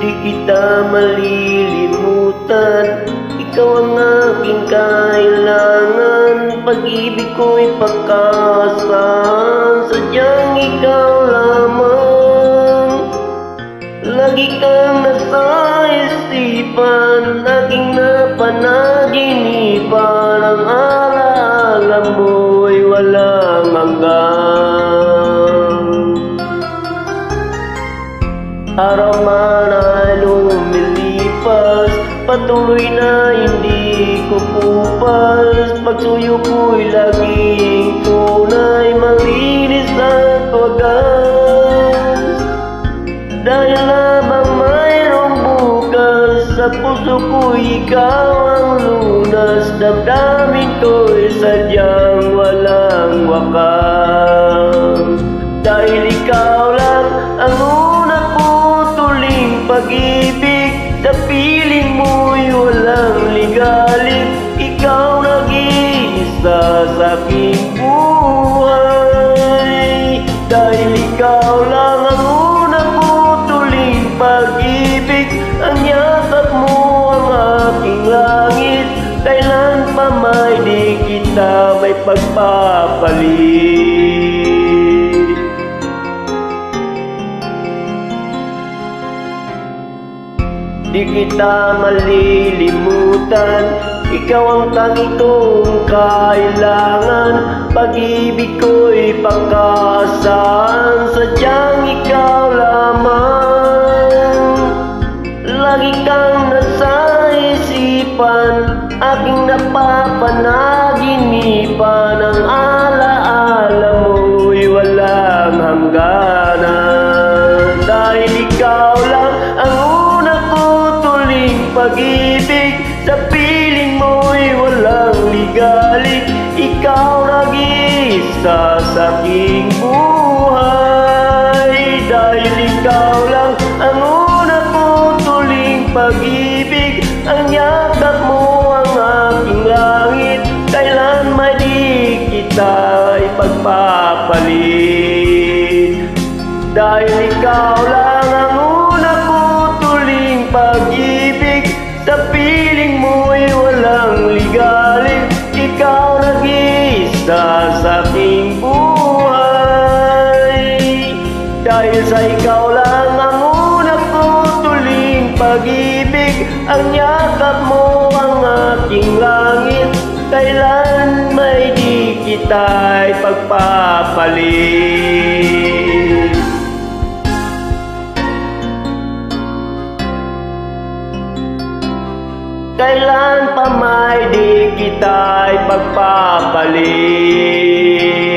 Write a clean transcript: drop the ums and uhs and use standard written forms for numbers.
Di kita malilimutan, ikaw ang aking kailangan. Pag-ibig ko'y pagkasan, sadyang ikaw lamang. Lagi kang nasa isipan, aking napanaginipan. Ang alaala mo'y walang hanggan. Araw man ay lumilipas, patuloy na hindi ko pupas. Pagsuyo ko'y laging tunay, malinis at wagas. Dahil lamang mayroong bukas, sa puso ko'y ikaw ang lunas. Damdamin ko'y sadyang walang wakas. Dahil ikaw lang ang pag-ibig, sa piling mo'y walang ligalig. Ikaw nag-iisa sa aking buhay. Dahil ikaw lang ang unang putuling pag-ibig. Ang yakap mo ang aking langit, kailan pa may di kita may pagpapalit. Di kita malilimutan, ikaw ang tanging kong kailangan. Pag-ibig ko'y pagkasaan, sadyang ikaw lamang. Lagi kang nasa isipan, aking napapanaginipan. Ang alaala mo'y walang hangganan. Dahil ikaw lang ang pag-ibig, sa piling mo'y walang ligalig. Ikaw nag-iisa sa aking buhay. Dahil ikaw lang ang unang putuling pag-ibig. Ang yakap mo ang aking langit, kailan may di kita ipagpapalit. Dahil ikaw lang ang unang putuling pag-ibig, sa piling mo'y walang ligalig. Ikaw nag-iisa sa aking buhay. Dahil sa ikaw lang ang unang putuling pag-ibig. Ang yakap mo ang aking langit, kailan may di kita'y pagpapalit. Kailan pa may di kita'y pagpapalit.